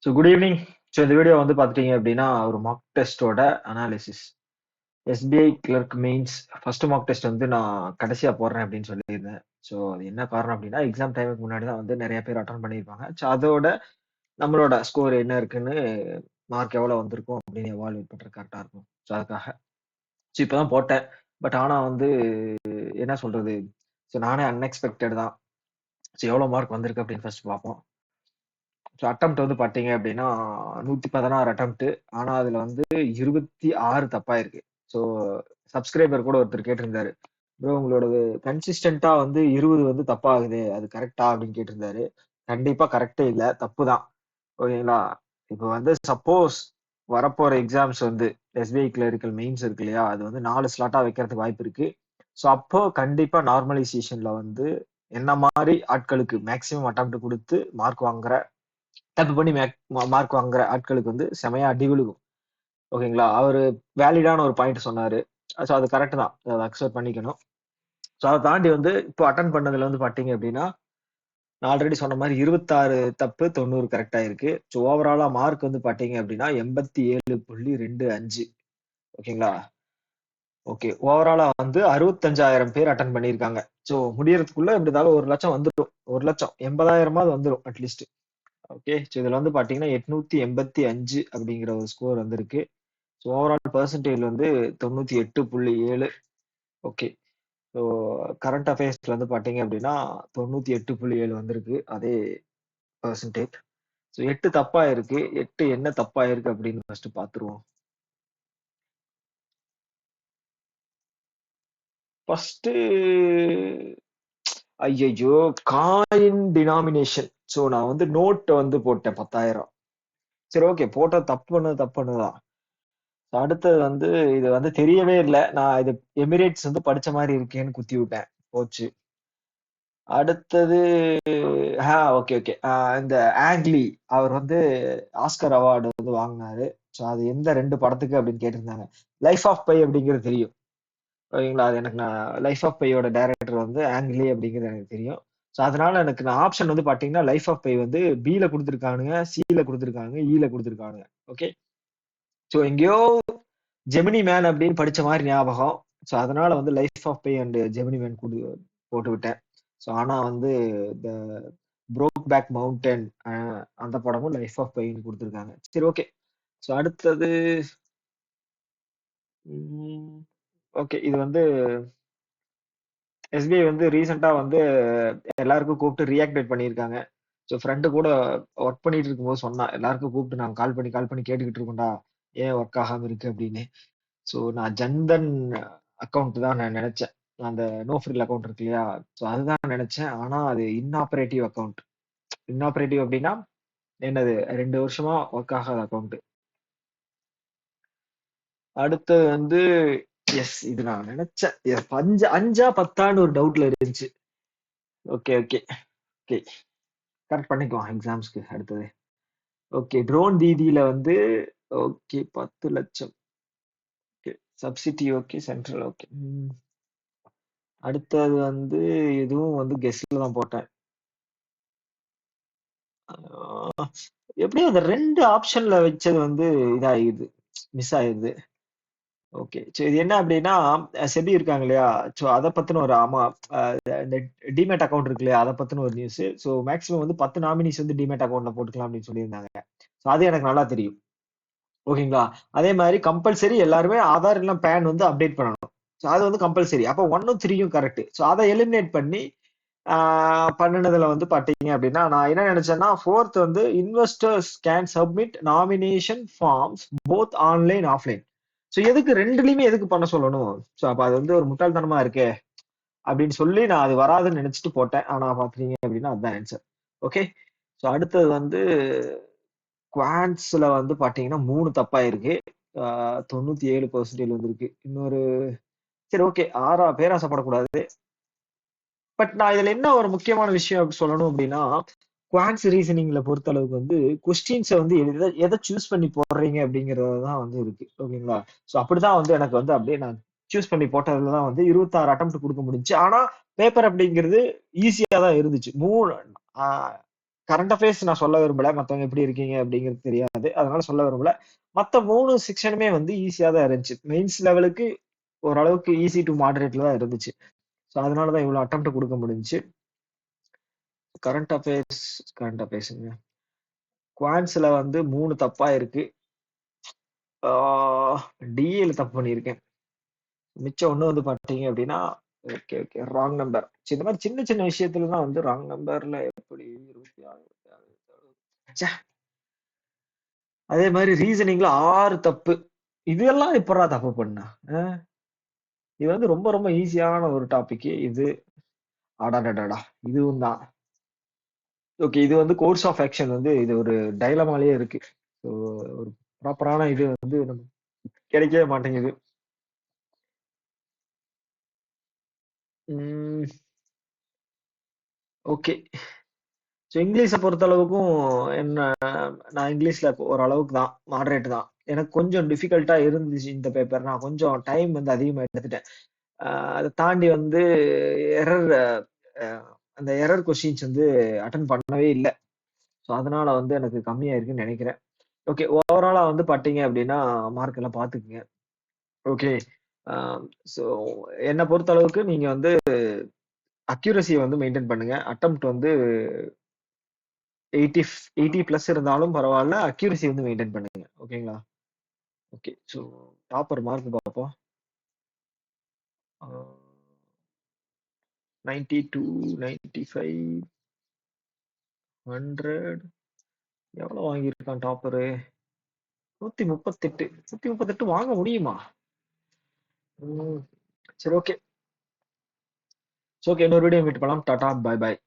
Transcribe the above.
So good evening. So இந்த video வந்து பார்த்துட்டீங்க அப்படின்னா ஒரு மார்க் டெஸ்ட்டோட analysis. SBI clerk mains first mark test வந்து நான் கடைசியாக போடுறேன் அப்படின்னு சொல்லியிருந்தேன். ஸோ அது என்ன காரணம் அப்படின்னா எக்ஸாம் டைமுக்கு முன்னாடி தான் வந்து நிறைய பேர் அட்டன் பண்ணியிருப்பாங்க. ஸோ அதோட நம்மளோட ஸ்கோர் என்ன இருக்குன்னு மார்க் எவ்வளோ வந்திருக்கும் அப்படின்னு எவால்வேட் பண்ணுறது கரெக்டாக இருக்கும். ஸோ அதுக்காக ஸோ இப்போ தான் போட்டேன். பட் ஆனால் வந்து என்ன சொல்றது, ஸோ நானே அன்எக்ஸ்பெக்டட் தான். ஸோ எவ்வளோ மார்க் வந்திருக்கு அப்படின்னு ஃபர்ஸ்ட் பார்ப்போம். ஸோ அட்டெம்ப்ட் வந்து பார்த்தீங்க அப்படின்னா 116 அட்டெம்ப்ட். ஆனால் அதில் வந்து 26 தப்பாயிருக்கு. ஸோ சப்ஸ்கிரைபர் கூட ஒருத்தர் கேட்டிருந்தாரு, ப்ரோ உங்களோட கன்சிஸ்டண்டா வந்து 20 வந்து தப்பாகுது, அது கரெக்டா அப்படின்னு கேட்டிருந்தாரு. கண்டிப்பா கரெக்டே இல்லை, தப்பு தான். ஓகேங்களா. இப்போ வந்து சப்போஸ் வரப்போற எக்ஸாம்ஸ் வந்து எஸ்பிஐ கிளரிக்கல் மெயின்ஸ் இருக்கு இல்லையா, அது வந்து 4 ஸ்லாட்டா வைக்கிறதுக்கு வாய்ப்பு இருக்கு. ஸோ அப்போ கண்டிப்பா நார்மலைசேஷன்ல வந்து என்ன மாதிரி ஆட்களுக்கு மேக்சிமம் அட்டெம்ப்ட் கொடுத்து மார்க் வாங்குற, தப்பு பண்ணி மார்க் வாங்குற ஆட்களுக்கு வந்து செமையா அடி விழுகும். ஓகேங்களா. அவரு வேலிடான ஒரு பாயிண்ட் சொன்னாரு. ஸோ அது கரெக்ட் தான், அதை அக்செப்ட் பண்ணிக்கணும். ஸோ அதை தாண்டி வந்து இப்போ அட்டன் பண்ணதுல வந்து பாத்தீங்க அப்படின்னா நான் ஆல்ரெடி சொன்ன மாதிரி 26 தப்பு 90 கரெக்டா இருக்கு. ஸோ ஓவராலா மார்க் வந்து பாத்தீங்க அப்படின்னா 87.25. ஓகேங்களா. ஓகே, ஓவராலா வந்து 65,000 பேர் அட்டன் பண்ணியிருக்காங்க. ஸோ முடியறதுக்குள்ள எப்படி இருந்தாலும் 1,00,000 வந்துடும். 1,00,000 80,000 வந்துடும் அட்லீஸ்ட். ஓகே, ஸோ இதுல வந்து பாத்தீங்கன்னா 885 அப்படிங்கிற ஒரு ஸ்கோர் வந்திருக்கு. ஸோ ஓவரால் பெர்சன்டேஜ் வந்து 98.7. ஓகே, ஸோ கரண்ட் அஃபேர்ஸ்ல வந்து பாத்தீங்க அப்படின்னா 98.7 வந்திருக்கு, அதே பெர்சன்டேஜ். ஸோ 8 தப்பா இருக்கு. 8 என்ன தப்பா இருக்கு அப்படின்னு ஃபர்ஸ்ட் பாத்துருவோம். ஃபர்ஸ்ட் ஐயோ, காயின் டினாமினேஷன். ஸோ நான் வந்து நோட் வந்து போட்டேன் 10,000. சரி ஓகே, போட்ட தப்புன்னுதான். அடுத்தது வந்து இது வந்து தெரியவே இல்லை, நான் இது எமிரேட்ஸ் வந்து படிச்ச மாதிரி இருக்கேன்னு குத்தி விட்டேன், போச்சு. அடுத்தது ஓகே ஓகே, இந்த ஆங்லி அவர் வந்து ஆஸ்கர் அவார்டு வந்து வாங்கினாரு. ஸோ அது எந்த 2 படத்துக்கு அப்படின்னு கேட்டிருந்தாங்க. லைஃப் ஆஃப் பை அப்படிங்கிறது தெரியும். ஓகேங்களா. அது எனக்கு, நான் லைஃப் ஆஃப் பையோட டைரக்டர் வந்து ஆங்லி அப்படிங்கிறது எனக்கு தெரியும். ஸோ அதனால எனக்கு நான் ஆப்ஷன் வந்து பாத்தீங்கன்னா லைஃப் ஆஃப் பை வந்து பில கொடுத்துருக்கானுங்க, சில கொடுத்துருக்காங்க, ஈல கொடுத்துருக்கானுங்க. ஓகே, ஸோ எங்கேயோ ஜெமினி மேன் அப்படின்னு படிச்ச மாதிரி ஞாபகம். ஸோ அதனால வந்து life of pi and Gemini man போட்டு விட்டேன். ஸோ ஆனா வந்து இந்த ப்ரோக் பேக் மவுண்டன் அந்த படமும் லைஃப் ஆஃப் பைன்னு கொடுத்துருக்காங்க. சரி ஓகே. ஸோ அடுத்தது ஓகே, இது வந்து எஸ்பிஐ வந்து ரீசெண்டா வந்து எல்லாருக்கும் கூப்பிட்டு ரீஆக்டிவேட் பண்ணியிருக்காங்க. ஸோ ஃப்ரெண்டு கூட ஒர்க் பண்ணிட்டு இருக்கும்போது சொன்னா, எல்லாருக்கும் கூப்பிட்டு நாங்கள் கால் பண்ணி கேட்டுக்கிட்டு இருக்கோம்டா, ஏன் ஒர்க் ஆகாம இருக்கு அப்படின்னு. ஸோ நான் ஜன்தன் அக்கௌண்ட் தான் நான் நினைச்சேன். அந்த நோ ஃப்ரில் அக்கௌண்ட் இருக்கு இல்லையா, ஸோ அதுதான் நினைச்சேன். ஆனா அது இன்ஆபரேட்டிவ் அக்கௌண்ட். இன்ஆபரேட்டிவ் அப்படின்னா என்னது, 2 வருஷமா ஒர்க் ஆகாத அக்கௌண்ட். அடுத்து வந்து எஸ், இது நான் நினைச்சேன். 5 10 ஒரு டவுட்ல இருந்துச்சு. ஓகே ஓகே ஓகே, கரெக்ட் பண்ணிக்குவோம் எக்ஸாம்ஸ்க்கு அடுத்தது. ஓகே, ட்ரோன் தீதியில வந்து ஓகே 10 லட்சம். Okay, subsidy okay, central okay. அடுத்தது வந்து இதுவும் வந்து கெஸ்ட்ல தான் போட்டேன். எப்படியும் அந்த 2 ஆப்ஷன்ல வச்சது வந்து இதாயிடுது, மிஸ் ஆயிடுது. ஓகே, சோ இது என்ன அப்படின்னா செபி இருக்காங்க இல்லையா, சோ அதை பத்தின ஒரு, ஆமா, இந்த டிமேட் அக்கௌண்ட் இருக்கு இல்லையா, அதை பத்தின ஒரு நியூஸ். ஸோ மேக்ஸிமம் வந்து 10 நாமினிஸ் வந்து டிமேட் அக்கௌண்ட்ல போட்டுக்கலாம் அப்படின்னு சொல்லியிருந்தாங்க. ஸோ அது எனக்கு நல்லா தெரியும். ஓகேங்களா. அதே மாதிரி கம்பல்சரி எல்லாருமே ஆதார் இல்ல பேன் வந்து அப்டேட் பண்ணணும். ஸோ அது வந்து கம்பல்சரி. அப்போ 1ம் 3யும் கரெக்ட். ஸோ அதை எலிமினேட் பண்ணி பண்ணினதுல வந்து பாத்தீங்க அப்படின்னா நான் என்ன நினைச்சேன்னா, 4th வந்து investors can submit nomination forms both online offline. So எதுக்கு 2லயுமே எதுக்கு பண்ண சொல்லணும்? ஸோ அப்ப அது வந்து ஒரு முட்டாள்தனமா இருக்கே அப்படின்னு சொல்லி நான் அது வராதுன்னு நினைச்சிட்டு போட்டேன். ஆனா பாத்தீங்க அப்படின்னா அதுதான் ஆன்சர். ஓகே, ஸோ அடுத்தது வந்து குவான்ஸ்ல வந்து பாத்தீங்கன்னா 3 தப்பாயிருக்கு. 97% வந்திருக்கு. இன்னொரு சரி ஓகே, பேராசைப்படக்கூடாது. பட் நான் இதுல என்ன ஒரு முக்கியமான விஷயம் சொல்லணும் அப்படின்னா, குவான்ஸ் ரீசனிங்ல பொறுத்த அளவுக்கு வந்து கொஸ்டின்ஸை வந்து எதை சூஸ் பண்ணி போடுறீங்க அப்படிங்கறது தான் வந்து இருக்கு. ஓகேங்களா. ஸோ அப்படிதான் வந்து எனக்கு வந்து அப்படியே நான் சூஸ் பண்ணி போட்டதுல தான் வந்து 26 அட்டெம்ப்ட் கொடுக்க முடிஞ்சுச்சு. ஆனா பேப்பர் அப்படிங்கிறது ஈஸியா தான் இருந்துச்சு. கரண்ட் அஃபேர்ஸ் நான் சொல்ல விரும்பல. மத்தவங்க எப்படி இருக்கீங்க அப்படிங்கிறது தெரியாது. அதனால சொல்ல விரும்பல. மத்த 3 செக்ஷனுமே வந்து ஈஸியா தான் இருந்துச்சு. மெயின்ஸ் லெவலுக்கு ஓரளவுக்கு ஈஸி டூ மாடரேட்ல தான் இருந்துச்சு. ஸோ அதனால தான் இவ்வளோ அட்டெம்ப்ட் குடுக்க முடிஞ்சுச்சு. கரண்ட் அஃபேர்ஸ் கரண்ட் அஃபேர்ஸ்ங்க. குவான்ஸ்ல வந்து 3 தப்பா இருக்கு. ஆ டிஏல தப்பு பண்ணியிருக்கேன். மிச்சம் ஒண்ணு வந்து பார்த்தீங்க அப்படின்னா, ஓகே, ஓகே. Wrong number. இந்த மாரி சின்ன சின்ன விஷயத்துல தான் வந்து ராங் நம்பர்ல எப்படி 26 ச்சே! அதே மாரி ரீசனிங்ல 6 தப்பு. இதெல்லாம் எப்புட்றா தப்பு பண்ணா? அ இது வந்து ரொம்ப ரொம்ப ஈஸியான ஒரு டாபிக். இது அடடடடா! இதுவும் தான். ஓகே. இது வந்து கோர்ஸ் ஆஃப் ஆக்ஷன் வந்து இது ஒரு டைலமாலயே இருக்கு. ஸோ ஒரு ப்ராப்பரான இது வந்து நமக்கு கிடைக்கவே மாட்டேங்குது. ம். ஓகே. ஸோ இங்கிலீஷ பொறுத்தளவுக்கும் என்ன நான் இங்கிலீஷ்ல ஓரளவுக்கு தான். மாடரேட் தான். எனக்கு கொஞ்சம் டிஃபிகல்ட்டா இருந்துச்சு இந்த பேப்பர். நான் கொஞ்சம் டைம் வந்து அதிகமா எடுத்துட்டேன். அ அத தாண்டி வந்து எரர் அ அந்த எரர் கொஸ்டின்ஸ் வந்து அட்டெண்ட் பண்ணவே இல்ல. ஸோ அதனால வந்து எனக்கு கம்மியாயிருக்குன்னு நெனைக்கிறேன். ஓகே. ஓவராலா வந்து பார்த்தீங்க அப்டின்னா, மார்க் எல்லாம் பார்த்துக்கங்க. ஓகே. அ ஸோ என்ன பொறுத்த அளவுக்கு நீங்க வந்து அக்யூரசிய வந்து மெயின்டெயின் பண்ணுங்க. அட்டெம்ப்ட் வந்து 80 80 பிளஸ் இருந்தாலும் பரவால்ல. அக்யூரசி வந்து மெயின்டெயின் பண்ணுங்க. ஓகேங்களா? ஓகே. ஸோ டாப்பர் மார்க் பார்ப்போம். அ 92, 95, 100 எவ்வளோ வாங்கியிருக்கான் டாப்பரு? 138. 138 வாங்க முடியுமா? ம். சரி ஓகே. இன்னொரு வீடியோ மீட் பண்ணலாம். டாடா, பாய் பாய்.